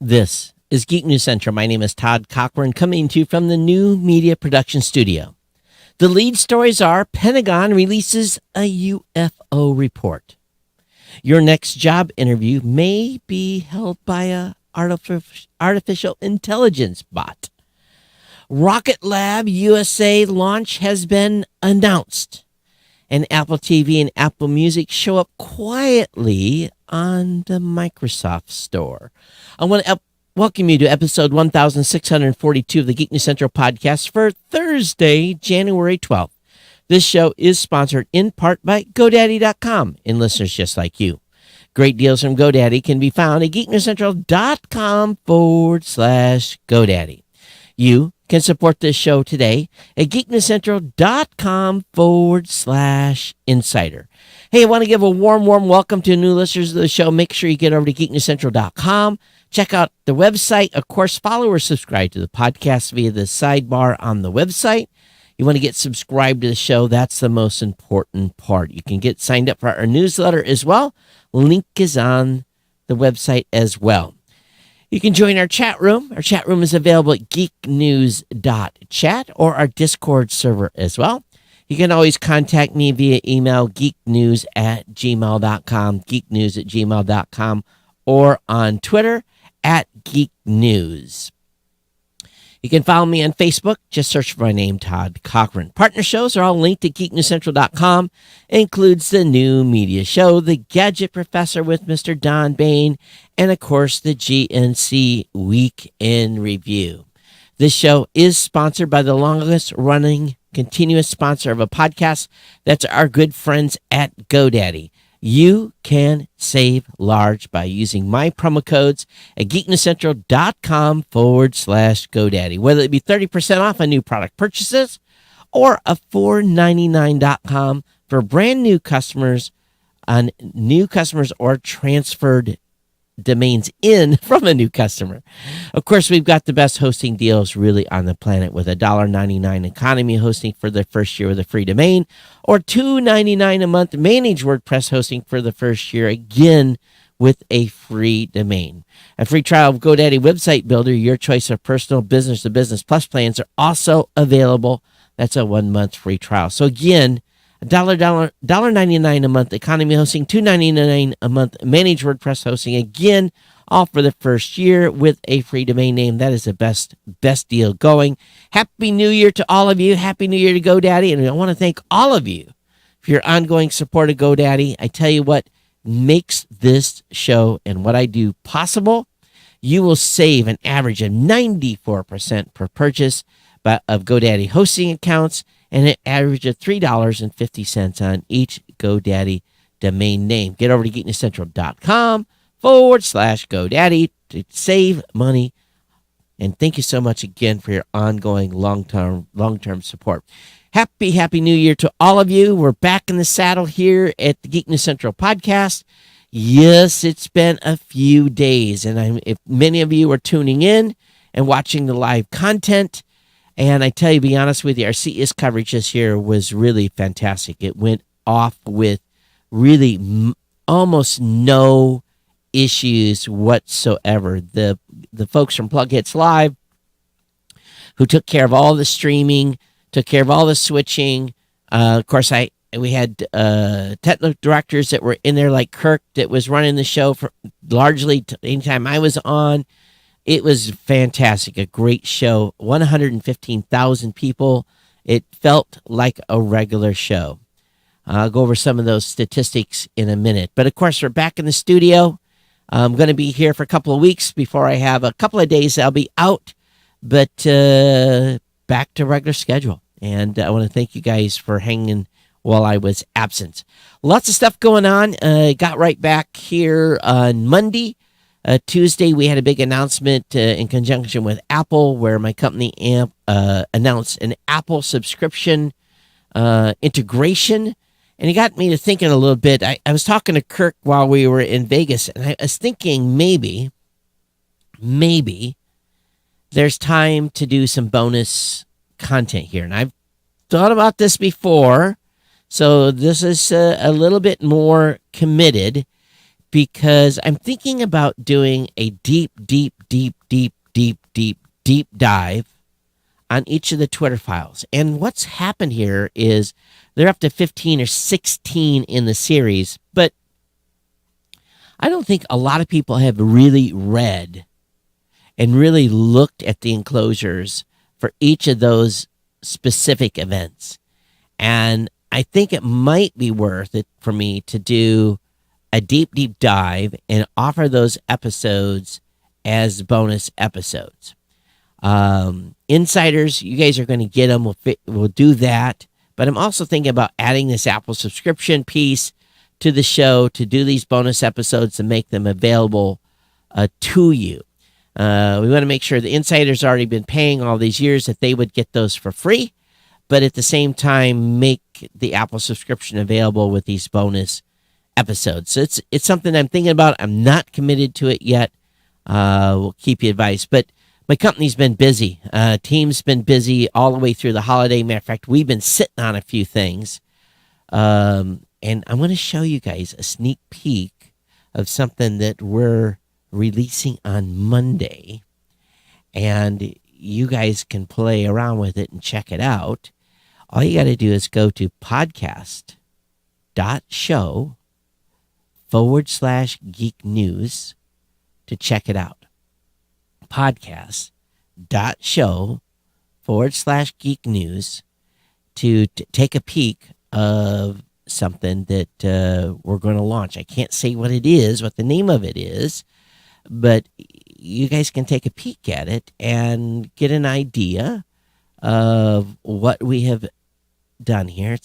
This is Geek News Central. My name is Todd Cochran, coming to you from the New Media Production Studio. The lead stories are Pentagon releases a UFO report. Your next job interview may be held by a artificial intelligence bot. Rocket Lab USA launch has been announced. And Apple TV and Apple Music show up quietly on the Microsoft Store. I want to welcome you to episode 1642 of the Geek News Central podcast for Thursday, January 12th. This show is sponsored in part by GoDaddy.com and listeners just like you. Great deals from GoDaddy can be found at geeknewscentral.com/GoDaddy. You can support this show today at geeknewscentral.com/insider. Hey, I want to give a warm welcome to new listeners of the show. Make sure you get over to geeknewscentral.com. Check out the website. Of course, follow or subscribe to the podcast via the sidebar on the website. You want to get subscribed to the show. That's the most important part. You can get signed up for our newsletter as well. Link is on the website as well. You can join our chat room. Our chat room is available at geeknews.chat or our Discord server as well. You can always contact me via email, geeknews@gmail.com, geeknews@gmail.com, or on Twitter @geeknews. You can follow me on Facebook. Just search for my name, Todd Cochran. Partner shows are all linked at geeknewscentral.com. It includes the New Media Show, The Gadget Professor with Mr. Don Bain, and, of course, the GNC Week in Review. This show is sponsored by the longest-running continuous sponsor of a podcast. That's our good friends at GoDaddy. You can save large by using my promo codes at geeknewscentral.com/GoDaddy. Whether it be 30% off on new product purchases or a $4.99.com for brand new customers on new customers or transferred domains in from a new customer. Of course, we've got the best hosting deals really on the planet with a $1.99 economy hosting for the first year with a free domain or $2.99 a month managed WordPress hosting for the first year, again with a free domain. A free trial of GoDaddy Website Builder, your choice of personal, business to business plus plans are also available. That's a 1-month free trial. So again, $1.99 a month economy hosting, $2.99 a month managed WordPress hosting, again, all for the first year with a free domain name. That is the best deal going. Happy New Year to all of you. Happy New Year to GoDaddy. And I want to thank all of you for your ongoing support of GoDaddy. I tell you what makes this show and what I do possible. You will save an average of 94% per purchase of GoDaddy hosting accounts, and an average of $3.50 on each GoDaddy domain name. Get over to geeknewscentral.com/GoDaddy to save money. And thank you so much again for your ongoing long-term support. Happy New Year to all of you. We're back in the saddle here at the Geek News Central podcast. Yes, it's been a few days, and if many of you are tuning in and watching the live content. And I tell you, to be honest with you, our CES coverage this year was really fantastic. It went off with really almost no issues whatsoever. The folks from Plug Hits Live, who took care of all the streaming, took care of all the switching. Of course, we had technical directors that were in there, like Kirk, that was running the show for largely anytime I was on. It was fantastic, a great show, 115,000 people. It felt like a regular show. I'll go over some of those statistics in a minute. But, of course, we're back in the studio. I'm going to be here for a couple of weeks before I have a couple of days I'll be out, but back to regular schedule. And I want to thank you guys for hanging while I was absent. Lots of stuff going on. Got right back here on Monday. Tuesday, we had a big announcement in conjunction with Apple where my company announced an Apple subscription integration. And it got me to thinking a little bit. I was talking to Kirk while we were in Vegas, and I was thinking maybe there's time to do some bonus content here. And I've thought about this before, so this is a little bit more committed, because I'm thinking about doing a deep deep dive on each of the Twitter files. And what's happened here is they're up to 15 or 16 in the series, but I don't think a lot of people have really read and really looked at the enclosures for each of those specific events. And I think it might be worth it for me to do a deep dive and offer those episodes as bonus episodes. Insiders, you guys are going to get them. We'll do that. But I'm also thinking about adding this Apple subscription piece to the show to do these bonus episodes and make them available to you. We want to make sure the insiders already been paying all these years that they would get those for free, but at the same time make the Apple subscription available with these bonus episodes. So it's something I'm thinking about. I'm not committed to it yet. We'll keep you advised. But my company's been busy. Team's been busy all the way through the holiday. Matter of fact, we've been sitting on a few things. And I'm going to show you guys a sneak peek of something that we're releasing on Monday. And you guys can play around with it and check it out. All you got to do is go to podcast.show/Geek News to check it out. Podcast.show/Geek News to take a peek of something that we're going to launch. I can't say what it is, what the name of it is, but you guys can take a peek at it and get an idea of what we have done here.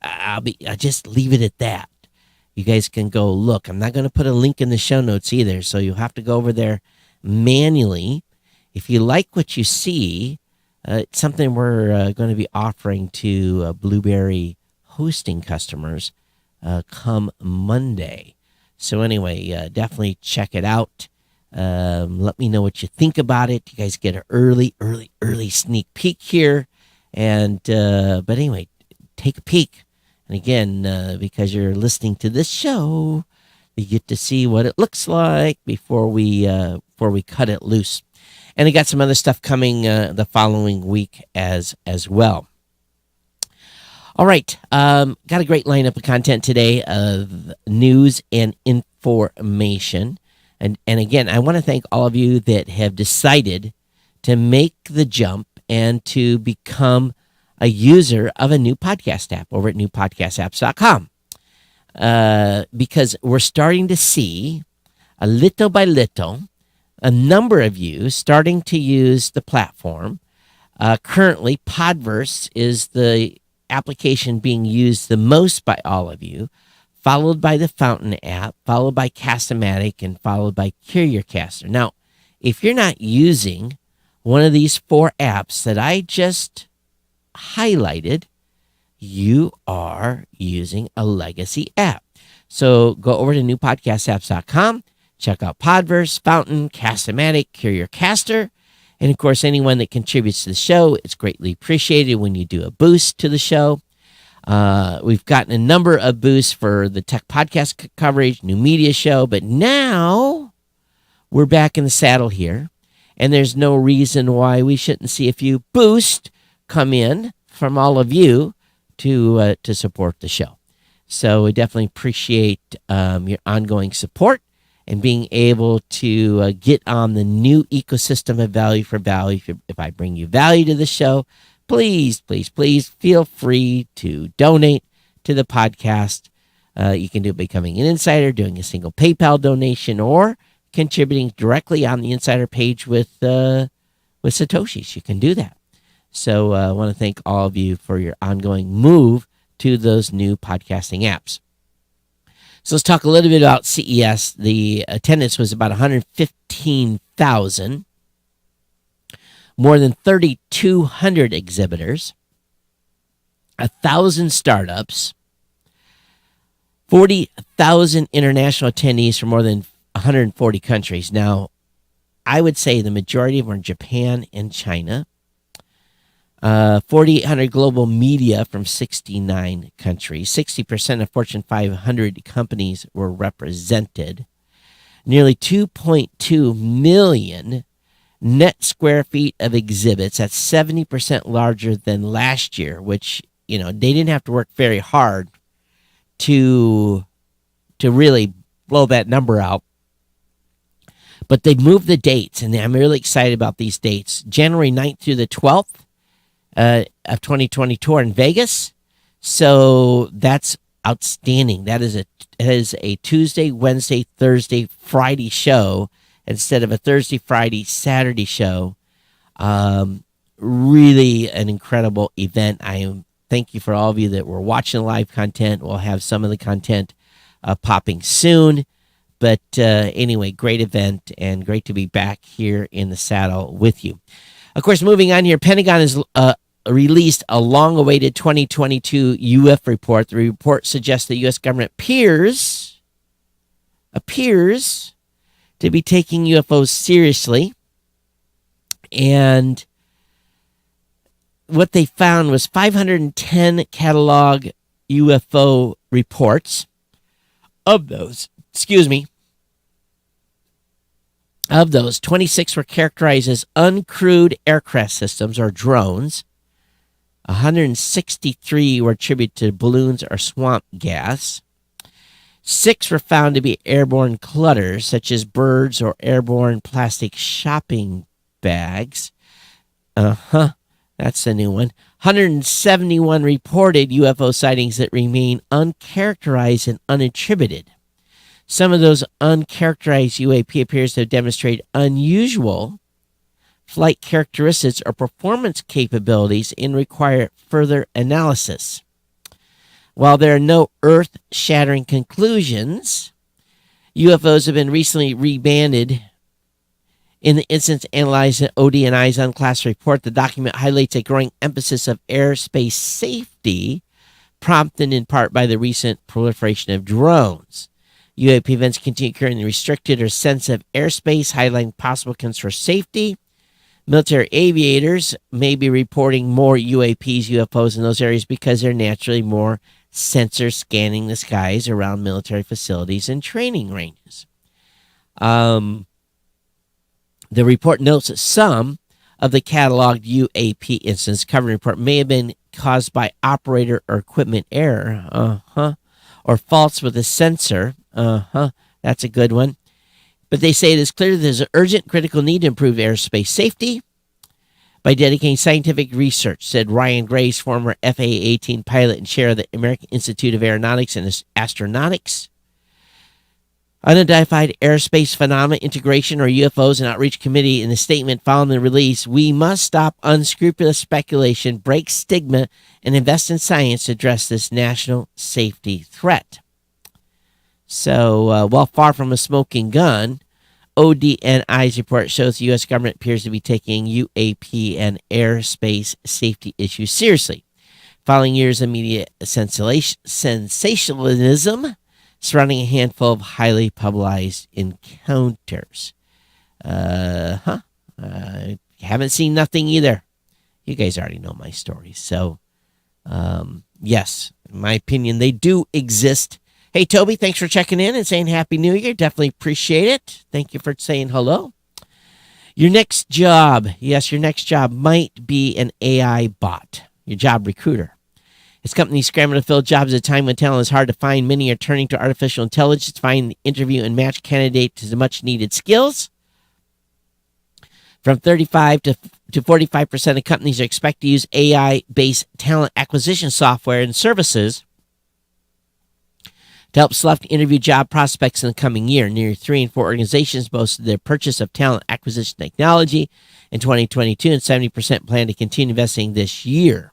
I'll just leave it at that. You guys can go look. I'm not going to put a link in the show notes either, so you'll have to go over there manually. If you like what you see, it's something we're going to be offering to Blueberry hosting customers come Monday. So anyway, definitely check it out. Let me know what you think about it. You guys get an early sneak peek here. And but anyway, take a peek. And again, because you're listening to this show, you get to see what it looks like before we cut it loose. And I got some other stuff coming the following week as well. All right, got a great lineup of content today of news and information. And again, I want to thank all of you that have decided to make the jump and to become a user of a new podcast app over at newpodcastapps.com. Because we're starting to see, a little by little, a number of you starting to use the platform. Currently, Podverse is the application being used the most by all of you, followed by the Fountain app, followed by Cast-O-Matic, and followed by CuriouCaster. Now, if you're not using one of these four apps that I just highlighted, you are using a legacy app. So go over to newpodcastapps.com, check out Podverse, Fountain, Cast-O-Matic, CuriouCaster, and of course, anyone that contributes to the show, it's greatly appreciated when you do a boost to the show. We've gotten a number of boosts for the tech podcast coverage, new media show, but now we're back in the saddle here, and there's no reason why we shouldn't see a few boosts come in from all of you to support the show. So we definitely appreciate your ongoing support and being able to get on the new ecosystem of value for value. If I bring you value to the show, please feel free to donate to the podcast. You can do it by becoming an insider, doing a single PayPal donation, or contributing directly on the insider page with Satoshis. You can do that. So I want to thank all of you for your ongoing move to those new podcasting apps. So let's talk a little bit about CES. The attendance was about 115,000. More than 3,200 exhibitors, 1,000 startups, 40,000 international attendees from more than 140 countries. Now, I would say the majority of them are Japan and China. 4,800 global media from 69 countries. 60% of Fortune 500 companies were represented. nearly 2.2 million net square feet of exhibits. That's 70% larger than last year, which, they didn't have to work very hard to really blow that number out. But they've moved the dates, and I'm really excited about these dates. January 9th through the 12th of 2022 in Vegas. So that's outstanding. That is a Tuesday, Wednesday, Thursday, Friday show instead of a Thursday, Friday, Saturday show. Really an incredible event. Thank you for all of you that were watching the live content. We'll have some of the content popping soon. But anyway, great event and great to be back here in the saddle with you. Of course, moving on here, Pentagon has released a long-awaited 2022 UF report. The report suggests the U.S. government appears to be taking UFOs seriously. And what they found was 510 catalog UFO reports. Of those, 26 were characterized as uncrewed aircraft systems or drones. 163 were attributed to balloons or swamp gas. 6 were found to be airborne clutters, such as birds or airborne plastic shopping bags. That's the new one. 171 reported UFO sightings that remain uncharacterized and unattributed. Some of those uncharacterized UAP appears to have demonstrated unusual flight characteristics or performance capabilities and require further analysis. While there are no earth-shattering conclusions, UFOs have been recently rebanded. In the instance analyzed in ODNI's unclassified report, the document highlights a growing emphasis of airspace safety, prompted in part by the recent proliferation of drones. UAP events continue occurring in restricted or sensitive airspace, highlighting possible concerns for safety. Military aviators may be reporting more UAPs, UFOs in those areas because they're naturally more sensors scanning the skies around military facilities and training ranges. The report notes that some of the cataloged UAP incidents covered in the report may have been caused by operator or equipment error, or faults with a sensor, that's a good one. But they say it is clear there's an urgent critical need to improve airspace safety by dedicating scientific research, said Ryan Grace, former FAA-18 pilot and chair of the American Institute of Aeronautics and Astronautics. Unidentified Airspace Phenomena Integration, or UFOs, and Outreach Committee, in the statement following the release, we must stop unscrupulous speculation, break stigma, and invest in science to address this national safety threat. So, while far from a smoking gun, ODNI's report shows the U.S. government appears to be taking UAP and airspace safety issues seriously. Following years of media sensationalism surrounding a handful of highly publicized encounters. Haven't seen nothing either. You guys already know my story. So, yes, in my opinion, they do exist. Hey, Toby, thanks for checking in and saying Happy New Year. Definitely appreciate it. Thank you for saying hello. Your next job, yes, your next job might be an AI bot, your job recruiter. As companies scramble to fill jobs at a time when talent is hard to find, many are turning to artificial intelligence to find, interview, and match candidates to the much-needed skills. From 35 to 45% of companies are expected to use AI-based talent acquisition software and services to help select and interview job prospects in the coming year. Nearly 3 in 4 organizations boasted their purchase of talent acquisition technology in 2022, and 70% plan to continue investing this year.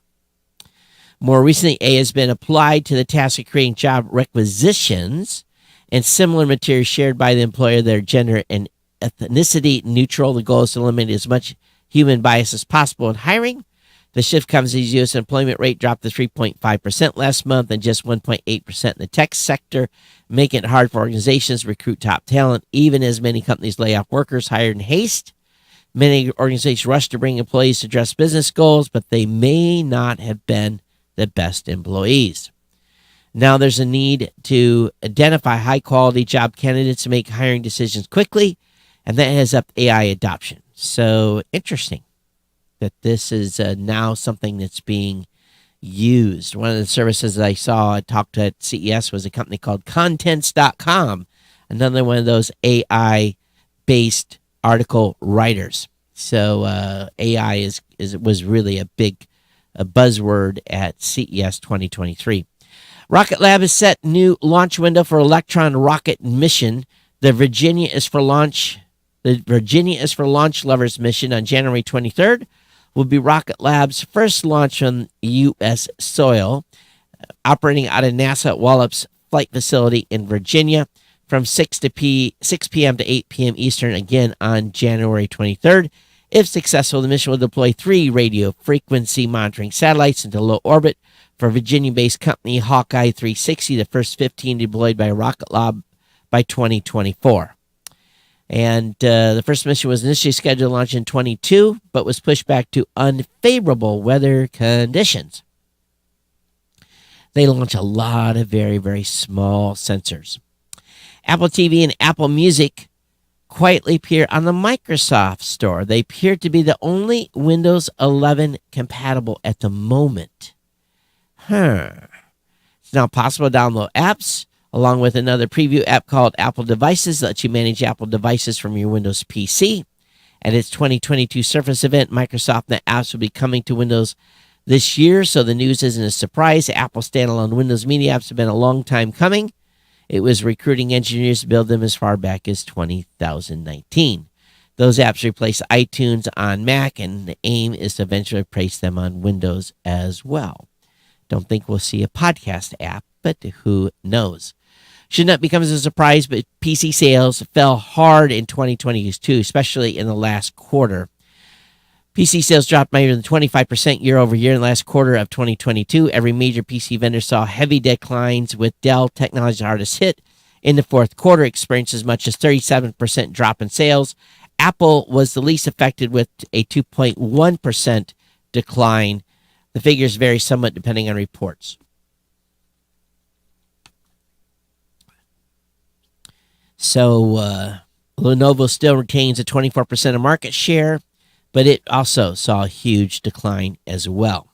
More recently, AI has been applied to the task of creating job requisitions and similar materials shared by the employer that are gender and ethnicity neutral. The goal is to eliminate as much human bias as possible in hiring. The shift comes as the U.S. employment rate dropped to 3.5% last month and just 1.8% in the tech sector, making it hard for organizations to recruit top talent, even as many companies lay off workers hired in haste. Many organizations rush to bring employees to address business goals, but they may not have been the best employees. Now there's a need to identify high-quality job candidates to make hiring decisions quickly, and that has up AI adoption. So interesting that this is now something that's being used. One of the services that I talked to at CES was a company called Contents.com, another one of those AI-based article writers. So AI was really a buzzword at CES 2023. Rocket Lab has set new launch window for Electron rocket mission. The Virginia is for Launch Lovers mission on January 23rd. Will be Rocket Lab's first launch on U.S. soil, operating out of NASA Wallops Flight Facility in Virginia from 6 p.m. to 8 p.m. Eastern, again on January 23rd. If successful, the mission will deploy 3 radio frequency monitoring satellites into low orbit for Virginia-based company Hawkeye 360, the first 15 deployed by Rocket Lab by 2024. And the first mission was initially scheduled to launch in 22, but was pushed back to unfavorable weather conditions. They launch a lot of very, very small sensors. Apple TV and Apple Music quietly appear on the Microsoft Store. They appear to be the only Windows 11 compatible at the moment. It's now possible to download apps, along with another preview app called Apple Devices that lets you manage Apple devices from your Windows PC. At its 2022 Surface event, Microsoft and the apps will be coming to Windows this year, so the news isn't a surprise. Apple standalone Windows Media apps have been a long time coming. It was recruiting engineers to build them as far back as 2019. Those apps replace iTunes on Mac, and the aim is to eventually replace them on Windows as well. Don't think we'll see a podcast app, but who knows? Should not become as a surprise, but PC sales fell hard in 2022, especially in the last quarter. PC sales dropped by more than 25% year over year in the last quarter of 2022. Every major PC vendor saw heavy declines, with Dell Technologies hardest hit in the fourth quarter, experienced as much as 37% drop in sales. Apple was the least affected with a 2.1% decline. The figures vary somewhat depending on reports. So Lenovo still retains a 24% of market share, but it also saw a huge decline as well.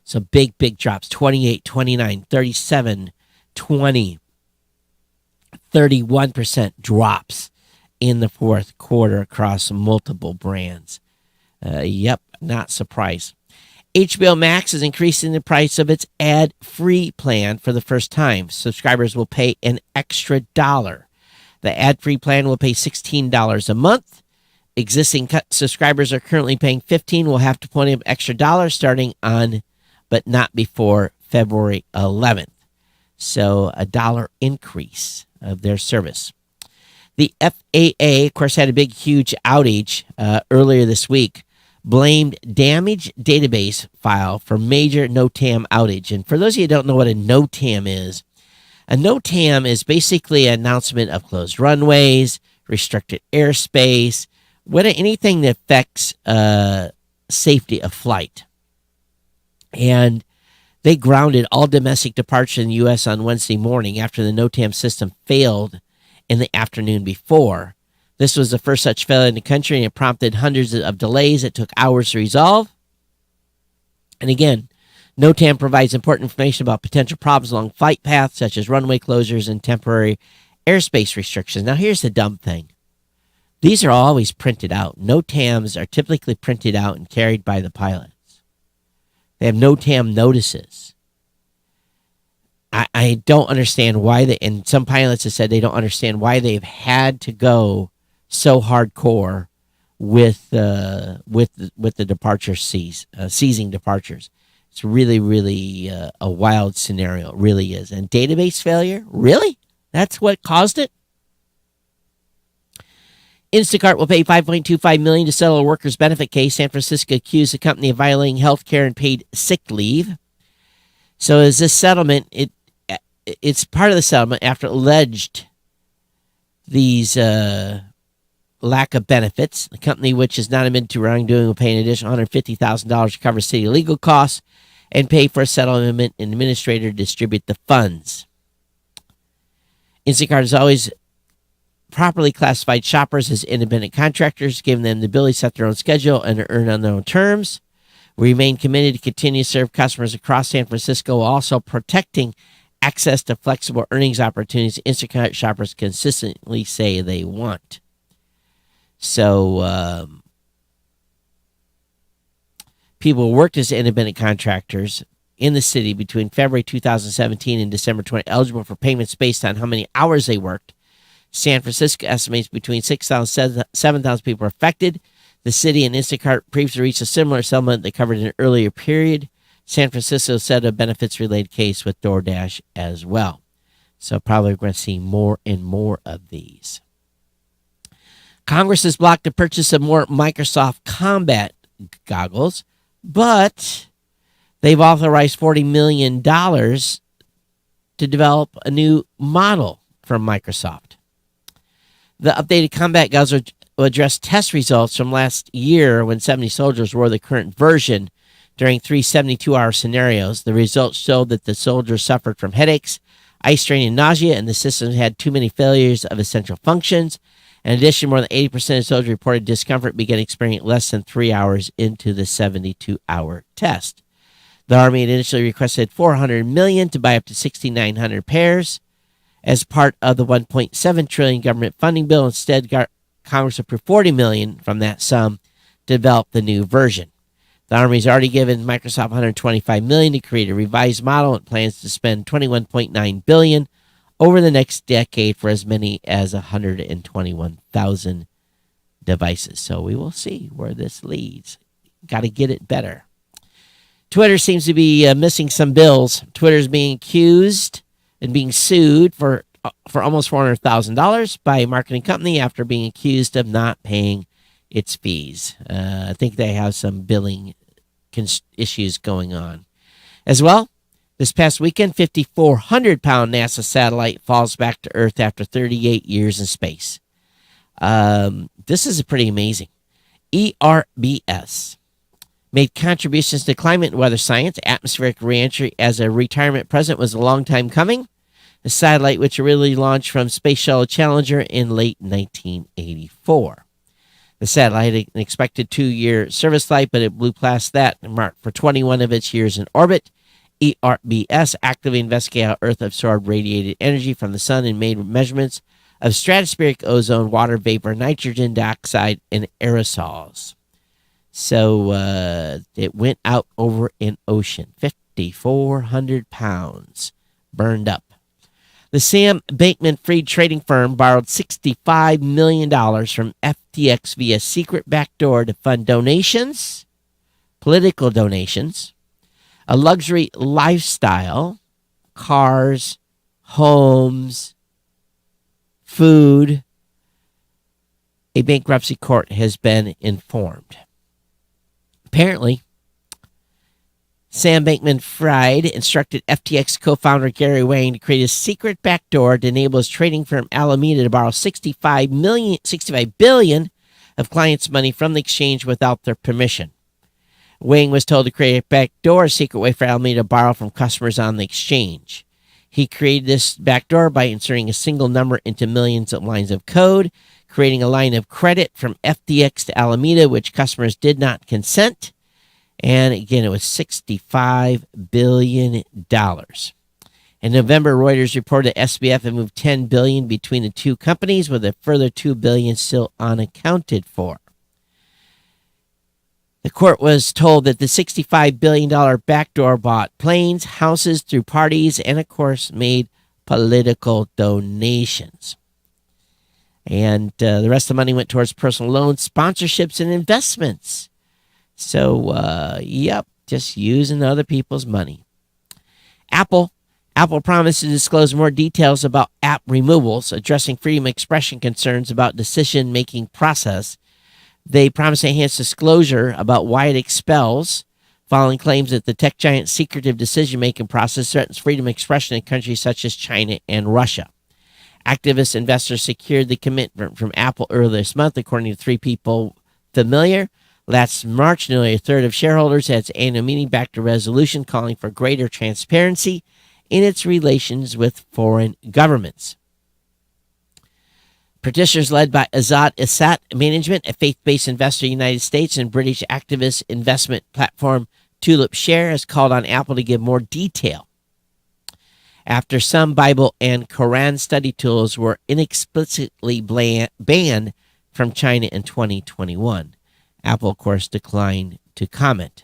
So big drops, 28, 29, 37, 20, 31% drops in the fourth quarter across multiple brands. Not surprised. HBO Max is increasing the price of its ad-free plan for the first time. Subscribers will pay an extra $1. The ad-free plan will pay $16 a month. Existing subscribers are currently paying $15. Will have to put in an extra $1 starting on, but not before February 11th. So a $1 increase of their service. The FAA, of course, had a huge outage earlier this week. Blamed damaged database file for major NOTAM outage. And for those of you who don't know what a NOTAM is, a NOTAM is basically an announcement of closed runways, restricted airspace, anything that affects safety of flight. And they grounded all domestic departure in the U.S. on Wednesday morning after the NOTAM system failed in the afternoon before. This was the first such failure in the country, and it prompted hundreds of delays that took hours to resolve. And again, NOTAM provides important information about potential problems along flight paths, such as runway closures and temporary airspace restrictions. Now, here's the dumb thing. These are always printed out. NOTAMs are typically printed out and carried by the pilots. They have NOTAM notices. I don't understand why and some pilots have said they don't understand why they've had to go so hardcore with the departure seizing departures. It's really a wild scenario. It really is. And database failure? Really? That's what caused it? Instacart will pay $5.25 million to settle a workers' benefit case. San Francisco accused the company of violating health care and paid sick leave. So is this settlement, it's part of the settlement after alleged these lack of benefits. The company, which is not admitted to wrongdoing, will pay an additional $150,000 to cover city legal costs and pay for a settlement and administrator to distribute the funds. Instacart has always properly classified shoppers as independent contractors, giving them the ability to set their own schedule and to earn on their own terms. We remain committed to continue to serve customers across San Francisco while also protecting access to flexible earnings opportunities Instacart shoppers consistently say they want. So, people who worked as independent contractors in the city between February 2017 and December 20 eligible for payments based on how many hours they worked. San Francisco estimates between 6,000 and 7,000 people are affected. The city and Instacart previously reached a similar settlement they covered in an earlier period. San Francisco set a benefits-related case with DoorDash as well. So probably we're going to see more and more of these. Congress has blocked the purchase of more Microsoft Combat goggles, but they've authorized $40 million to develop a new model from Microsoft. The updated combat goggles will address test results from last year when 70 soldiers wore the current version during 3 72-hour scenarios. The results showed that the soldiers suffered from headaches, eye strain, and nausea, and the system had too many failures of essential functions. In addition, more than 80% of soldiers reported discomfort began experiencing less than 3 hours into the 72-hour test. The Army had initially requested $400 million to buy up to 6,900 pairs. As part of the $1.7 trillion government funding bill, instead, Congress approved $40 million from that sum to develop the new version. The Army has already given Microsoft $125 million to create a revised model and plans to spend $21.9 billion over the next decade for as many as 121,000 devices. So we will see where this leads. Got to get it better. Twitter seems to be missing some bills. Twitter is being accused and being sued for almost $400,000 by a marketing company after being accused of not paying its fees. I think they have some billing issues going on. As well, this past weekend, 5,400-pound NASA satellite falls back to Earth after 38 years in space. This is pretty amazing. ERBS made contributions to climate and weather science. Atmospheric reentry as a retirement present was a long time coming. The satellite, which originally launched from Space Shuttle Challenger in late 1984. The satellite had an expected 2-year service life, but it blew past that and marked for 21 of its years in orbit. ERBS actively investigated how Earth absorbed radiated energy from the sun and made measurements of stratospheric ozone, water vapor, nitrogen dioxide, and aerosols. So it went out over an ocean. 5,400 pounds burned up. The Sam Bankman-Fried trading firm borrowed $65 million from FTX via secret backdoor to fund donations, political donations, a luxury lifestyle, cars, homes, food. A bankruptcy court has been informed. Apparently, Sam Bankman-Fried instructed FTX co-founder Gary Wang to create a secret backdoor to enable his trading firm Alameda to borrow $65 billion of clients' money from the exchange without their permission. Wang was told to create a backdoor, a secret way for Alameda to borrow from customers on the exchange. He created this backdoor by inserting a single number into millions of lines of code, creating a line of credit from FTX to Alameda, which customers did not consent. And again, it was $65 billion. In November, Reuters reported that SBF had moved $10 billion between the two companies, with a further $2 billion still unaccounted for. The court was told that the $65 billion backdoor bought planes, houses through parties, and of course made political donations. And the rest of the money went towards personal loans, sponsorships, and investments. So, just using other people's money. Apple promised to disclose more details about app removals, addressing freedom of expression concerns about decision-making process. They promised to enhance disclosure about why it expels, following claims that the tech giant's secretive decision-making process threatens freedom of expression in countries such as China and Russia. Activist investors secured the commitment from Apple earlier this month, according to 3 people familiar. Last March, nearly a third of shareholders at its annual meeting backed a resolution calling for greater transparency in its relations with foreign governments. Petitioners led by Azad Asset Management, a faith-based investor in the United States, and British activist investment platform Tulip Share, has called on Apple to give more detail after some Bible and Quran study tools were inexplicitly banned from China in 2021. Apple, of course, declined to comment.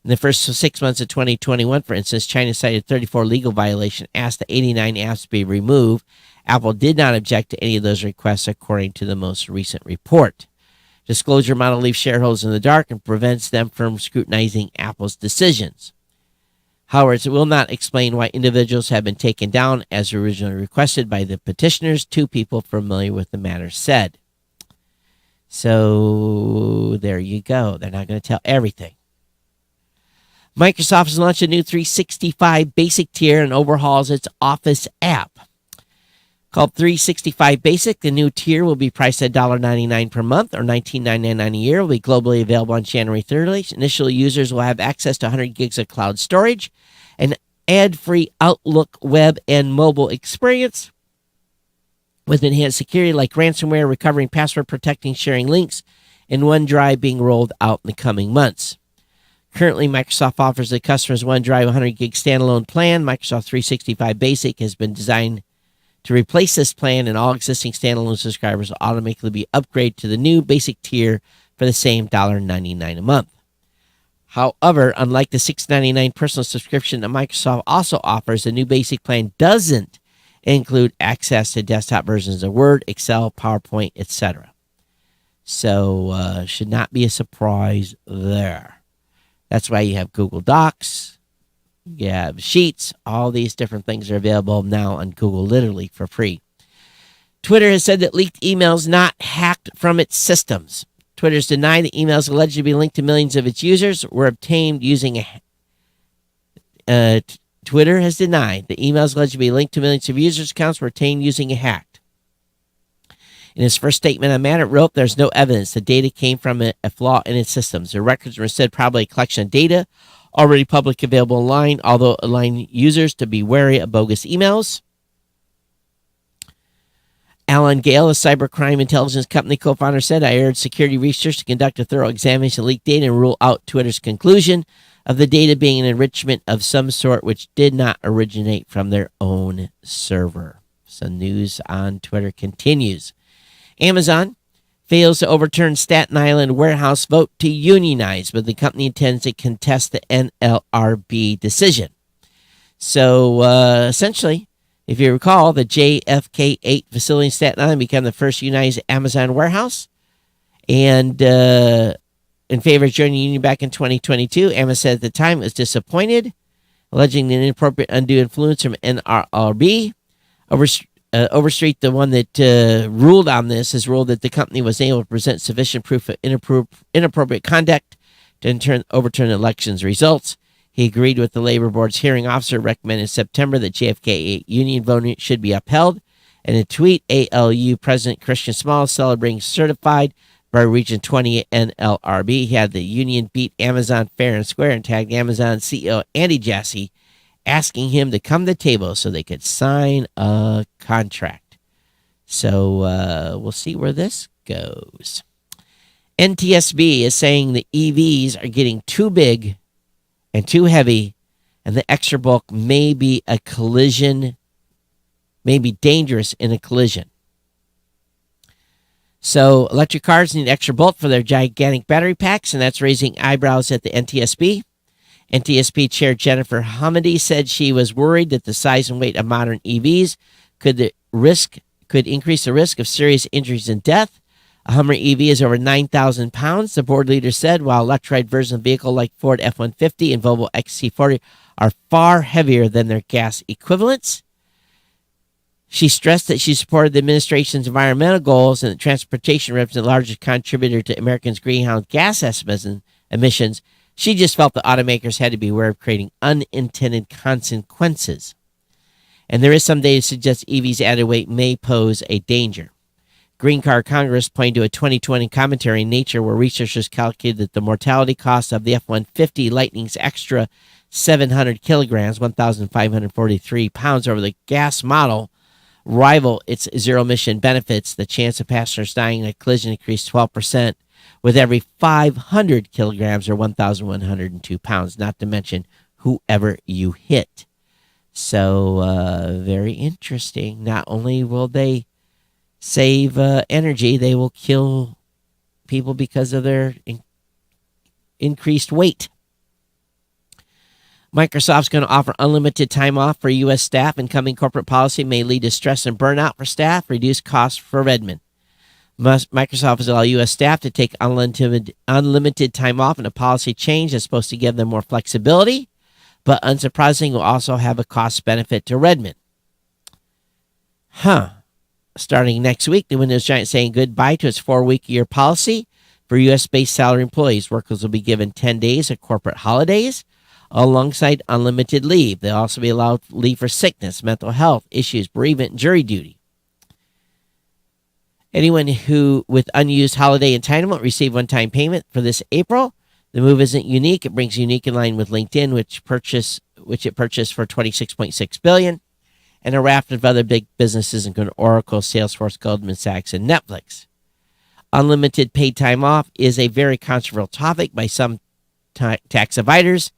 In the first 6 months of 2021, for instance, China cited 34 legal violations, asked the 89 apps be removed. Apple did not object to any of those requests, according to the most recent report. Disclosure model leaves shareholders in the dark and prevents them from scrutinizing Apple's decisions. However, it will not explain why individuals have been taken down as originally requested by the petitioners, two people familiar with the matter said. So there you go. They're not going to tell everything. Microsoft has launched a new 365 basic tier and overhauls its Office app. Called 365 Basic, the new tier will be priced at $1.99 per month or $19.99 a year. It will be globally available on January 30th. Initial users will have access to 100 gigs of cloud storage, an ad-free Outlook web and mobile experience with enhanced security like ransomware, recovering password protecting, sharing links, and OneDrive being rolled out in the coming months. Currently, Microsoft offers the customers OneDrive 100 gig standalone plan. Microsoft 365 Basic has been designed to replace this plan, and all existing standalone subscribers will automatically be upgraded to the new basic tier for the same $1.99 a month. However, unlike the $6.99 personal subscription that Microsoft also offers, the new basic plan doesn't include access to desktop versions of Word, Excel, PowerPoint, etc. So, should not be a surprise there. That's why you have Google Docs. You have Sheets. All these different things are available now on Google literally for free. Twitter has said that leaked emails not hacked from its systems. Twitter has denied that emails alleged to be linked to millions of its users were obtained using Twitter has denied that emails alleged to be linked to millions of users' accounts were obtained using a hack. In his first statement on matter, it wrote, "There's no evidence the data came from a flaw in its systems. The records were instead probably a collection of data already publicly available online, although allowing users to be wary of bogus emails." Alan Gale, a cybercrime intelligence company co-founder, said, "I urged security research to conduct a thorough examination of leaked data and rule out Twitter's conclusion of the data being an enrichment of some sort which did not originate from their own server." So news on Twitter continues. Amazon fails to overturn Staten Island warehouse vote to unionize, but the company intends to contest the NLRB decision. So essentially, if you recall, the JFK 8 facility in Staten Island became the first unionized Amazon warehouse. And in favor of joining the union back in 2022, Amazon said at the time it was disappointed, alleging an inappropriate undue influence from NLRB. Overstreet, the one that ruled on this, has ruled that the company was able to present sufficient proof of inappropriate conduct to in turn overturn the election's results. He agreed with the Labor Board's hearing officer, recommended in September that JFK union voting should be upheld. In a tweet, ALU President Christian Small, celebrating certified by Region 20 NLRB, he had the union beat Amazon fair and square and tagged Amazon CEO Andy Jassy, asking him to come to the table so they could sign a contract. So we'll see where this goes. NTSB is saying the EVs are getting too big and too heavy, and the extra bulk may be a collision, may be dangerous in a collision. So electric cars need extra bulk for their gigantic battery packs, and that's raising eyebrows at the NTSB. NTSB Chair Jennifer Hamady said she was worried that the size and weight of modern EVs could increase the risk of serious injuries and death. A Hummer EV is over 9,000 pounds, the board leader said, while electrified versions of vehicles like Ford F-150 and Volvo XC40 are far heavier than their gas equivalents. She stressed that she supported the administration's environmental goals and that transportation represents the largest contributor to Americans' greenhouse gas emissions. She just felt the automakers had to be aware of creating unintended consequences. And there is some data to suggest EVs' added weight may pose a danger. Green Card Congress pointed to a 2020 commentary in Nature where researchers calculated that the mortality cost of the F-150 Lightning's extra 700 kilograms, 1,543 pounds over the gas model, rival its zero-emission benefits. The chance of passengers dying in a collision increased 12% with every 500 kilograms or 1,102 pounds, not to mention whoever you hit. So, very interesting. Not only will they save energy, they will kill people because of their increased weight. Microsoft's going to offer unlimited time off for U.S. staff, and coming corporate policy may lead to stress and burnout for staff, reduce costs for Redmond. Microsoft has allowed U.S. staff to take unlimited time off in a policy change that's supposed to give them more flexibility, but unsurprisingly will also have a cost benefit to Redmond. Starting next week, the Windows giant saying goodbye to its 4-week-a-year policy for U.S.-based salary employees. Workers will be given 10 days of corporate holidays alongside unlimited leave. They'll also be allowed leave for sickness, mental health issues, bereavement, and jury duty. Anyone who with unused holiday entitlement receive one-time payment for this April. The move isn't unique. It brings Unique in line with LinkedIn, which it purchased for $26.6 billion, and a raft of other big businesses, including Oracle, Salesforce, Goldman Sachs, and Netflix. Unlimited paid time off is a very controversial topic by some tax advisors,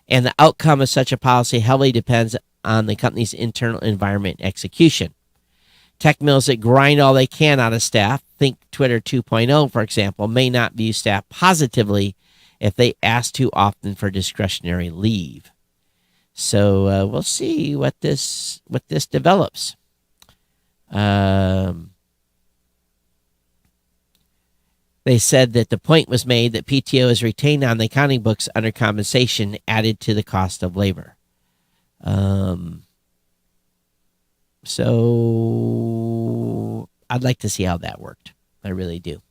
and the outcome of such a policy heavily depends on the company's internal environment and execution. Tech mills that grind all they can out of staff, think Twitter 2.0, for example, may not view staff positively if they ask too often for discretionary leave. So we'll see what this develops. They said that the point was made that PTO is retained on the accounting books under compensation added to the cost of labor. So I'd like to see how that worked. I really do.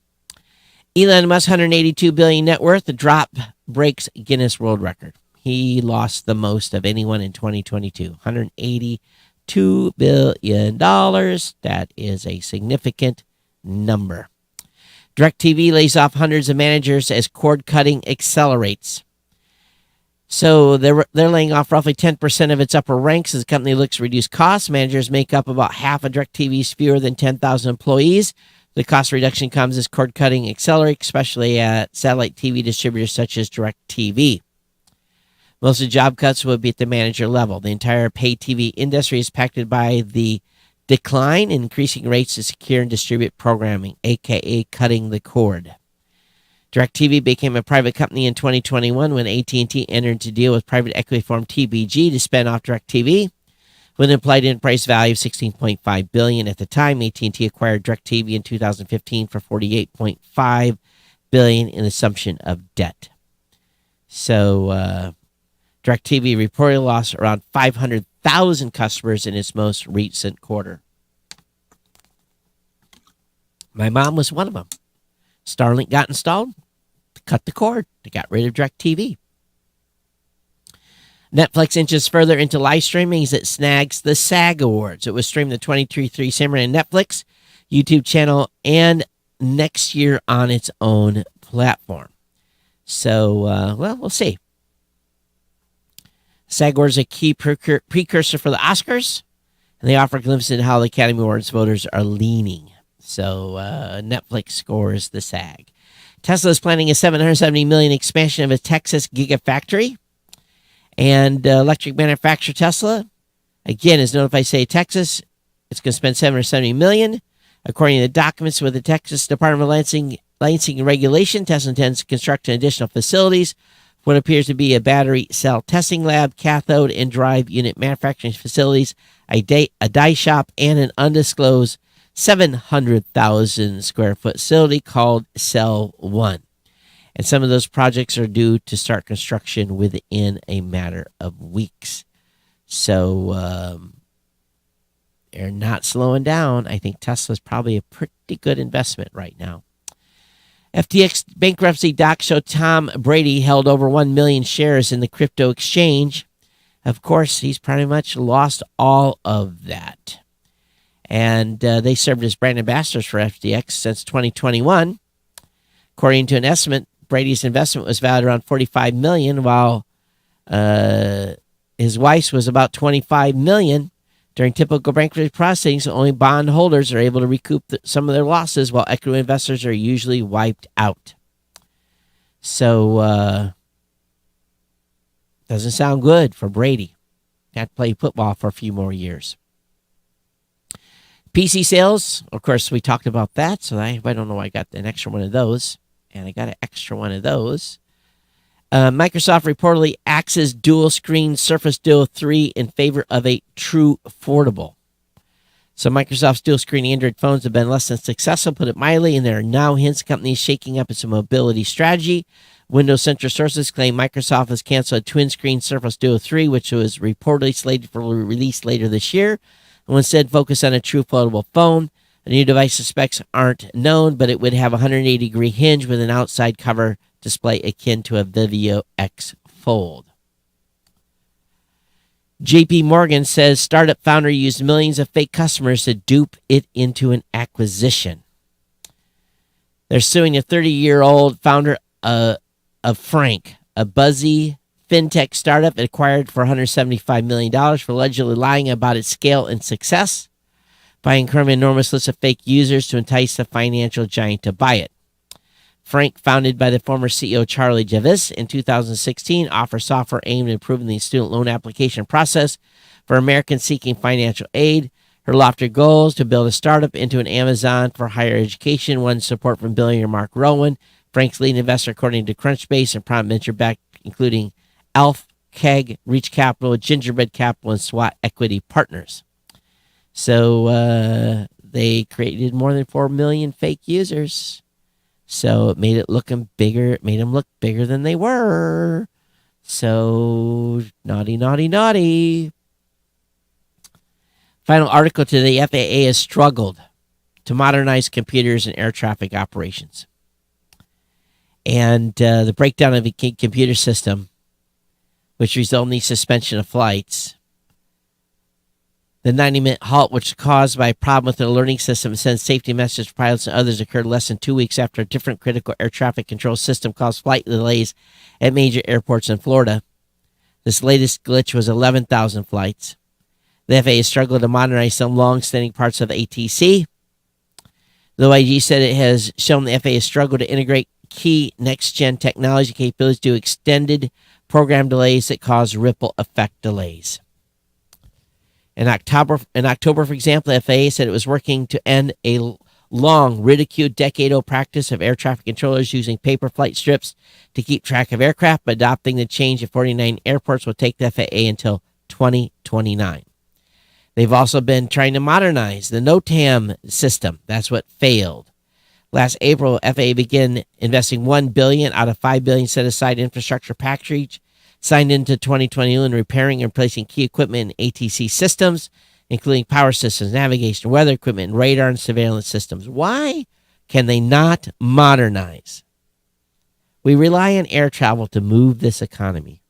Elon Musk's $182 billion net worth, the drop breaks Guinness World Record. He lost the most of anyone in 2022, $182 billion. That is a significant number. DirecTV lays off hundreds of managers as cord cutting accelerates. So they're laying off roughly 10% of its upper ranks as the company looks to reduce costs. Managers make up about half of DirecTV's fewer than 10,000 employees. The cost reduction comes as cord cutting accelerates, especially at satellite TV distributors such as DirecTV. Most of the job cuts will be at the manager level. The entire pay TV industry is impacted by the decline in increasing rates to secure and distribute programming, a.k.a. cutting the cord. DirecTV became a private company in 2021 when AT&T entered into a deal with private equity firm TBG to spin off DirecTV. With an implied enterprise value of $16.5 billion at the time, AT&T acquired DirecTV in 2015 for $48.5 billion in assumption of debt. So DirecTV reportedly lost around 500,000 customers in its most recent quarter. My mom was one of them. Starlink got installed, cut the cord. They got rid of DirecTV. Netflix inches further into live streaming as it snags the SAG Awards. It was streamed the 23 Summer on Netflix, YouTube channel, and next year on its own platform. So, we'll see. SAG Awards is a key precursor for the Oscars, and they offer a glimpse into how the Academy Awards voters are leaning. So Netflix scores the SAG. Tesla is planning a $770 million expansion of its Texas Gigafactory. And electric manufacturer Tesla, again, is notified to say Texas, it's going to spend $770 million. According to the documents with the Texas Department of Licensing and Regulation, Tesla intends to construct an additional facilities, what appears to be a battery cell testing lab, cathode and drive unit manufacturing facilities, a die shop, and an undisclosed 700,000 square foot facility called Cell 1. And some of those projects are due to start construction within a matter of weeks. So they're not slowing down. I think Tesla's probably a pretty good investment right now. FTX bankruptcy doc showed Tom Brady held over 1 million shares in the crypto exchange. Of course, he's pretty much lost all of that. And they served as brand ambassadors for FTX since 2021. According to an estimate, Brady's investment was valued around $45 million, while his wife's was about $25 million. During typical bankruptcy proceedings, only bondholders are able to recoup some of their losses, while equity investors are usually wiped out. So, doesn't sound good for Brady. Had to play football for a few more years. PC sales, of course, we talked about that, so I don't know why I got an extra one of those. And I got an extra one of those. Microsoft reportedly axes dual-screen Surface Duo 3 in favor of a true foldable. So Microsoft's dual-screen Android phones have been less than successful, put it mildly, and there are now hints companies shaking up its mobility strategy. Windows Central sources claim Microsoft has canceled a twin-screen Surface Duo 3, which was reportedly slated for release later this year, and instead focus on a true foldable phone. The new device's specs aren't known, but it would have a 180-degree hinge with an outside cover display akin to a Viveo X Fold. JP Morgan says startup founder used millions of fake customers to dupe it into an acquisition. They're suing a 30-year-old founder of Frank, a buzzy fintech startup acquired for $175 million for allegedly lying about its scale and success by incurring an enormous list of fake users to entice the financial giant to buy it. Frank, founded by the former CEO Charlie Javis in 2016, offers software aimed at improving the student loan application process for Americans seeking financial aid. Her lofty goal is to build a startup into an Amazon for higher education, won support from billionaire Mark Rowan, Frank's lead investor according to Crunchbase, and prime venture back including Alf, Keg, Reach Capital, Gingerbread Capital, and SWAT Equity Partners. So they created more than 4 million fake users. So it made it looking bigger. It made them look bigger than they were. So naughty, naughty, naughty. Final article today. The FAA has struggled to modernize computers and air traffic operations. And the breakdown of the computer system, which resulted in the suspension of flights. The 90-minute halt, which was caused by a problem with the alerting system and sends safety messages to pilots and others, occurred less than 2 weeks after a different critical air traffic control system caused flight delays at major airports in Florida. This latest glitch was 11,000 flights. The FAA struggled to modernize some long-standing parts of the ATC. The OIG said it has shown the FAA struggle to integrate key next-gen technology capabilities due to extended program delays that cause ripple effect delays. In October, for example, the FAA said it was working to end a long, ridiculed, decade-old practice of air traffic controllers using paper flight strips to keep track of aircraft, but adopting the change at 49 airports will take the FAA until 2029. They've also been trying to modernize the NOTAM system. That's what failed. Last April, FAA began investing $1 billion out of $5 billion set aside infrastructure package signed into 2021 in repairing and replacing key equipment in ATC systems, including power systems, navigation, weather equipment, radar, and surveillance systems. Why can they not modernize? We rely on air travel to move this economy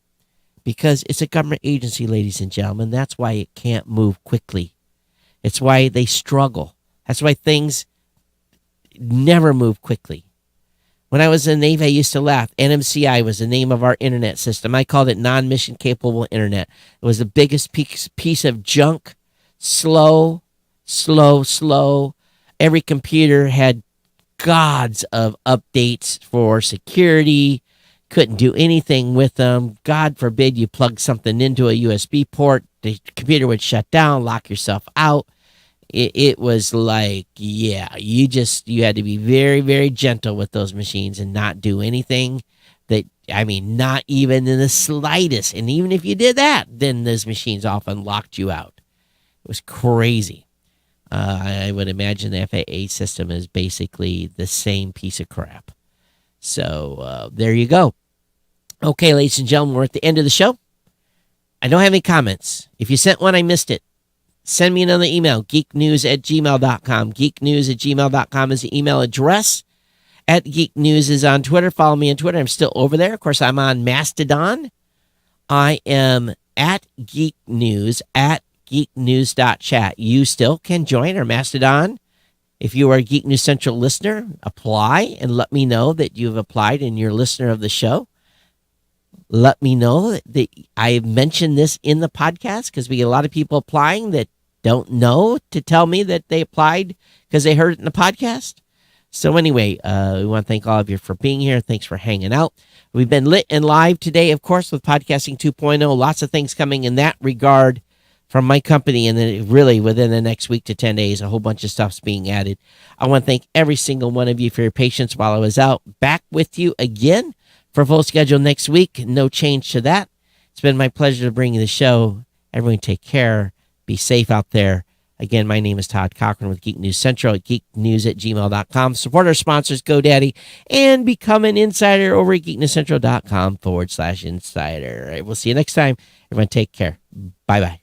because it's a government agency, ladies and gentlemen. That's why it can't move quickly. It's why they struggle. That's why things never move quickly. When I was in the Navy, I used to laugh. NMCI was the name of our internet system. I called it non-mission capable internet. It was the biggest piece of junk. Slow. Every computer had gods of updates for security. Couldn't do anything with them. God forbid you plug something into a USB port. The computer would shut down, lock yourself out. It was like, yeah, you had to be very, very gentle with those machines and not do anything not even in the slightest. And even if you did that, then those machines often locked you out. It was crazy. I would imagine the FAA system is basically the same piece of crap. So there you go. Okay, ladies and gentlemen, we're at the end of the show. I don't have any comments. If you sent one, I missed it. Send me another email, geeknews@gmail.com. Geeknews@gmail.com is the email address. @geeknews is on Twitter. Follow me on Twitter. I'm still over there. Of course, I'm on Mastodon. I am @geeknews, geeknews.chat. You still can join our Mastodon. If you are a Geek News Central listener, apply and let me know that you've applied and you're a listener of the show. Let me know that I have mentioned this in the podcast, because we get a lot of people applying that don't know to tell me that they applied because they heard it in the podcast. So anyway, we want to thank all of you for being here. Thanks for hanging out. We've been lit and live today, of course, with Podcasting 2.0. Lots of things coming in that regard from my company. And then really within the next week to 10 days, a whole bunch of stuff's being added. I want to thank every single one of you for your patience while I was out. Back with you again for full schedule next week. No change to that. It's been my pleasure to bring you the show. Everyone take care. Be safe out there. Again, my name is Todd Cochran with Geek News Central at geeknews@gmail.com. Support our sponsors, GoDaddy, and become an insider over at geeknewscentral.com/insider. All right, we'll see you next time. Everyone take care. Bye-bye.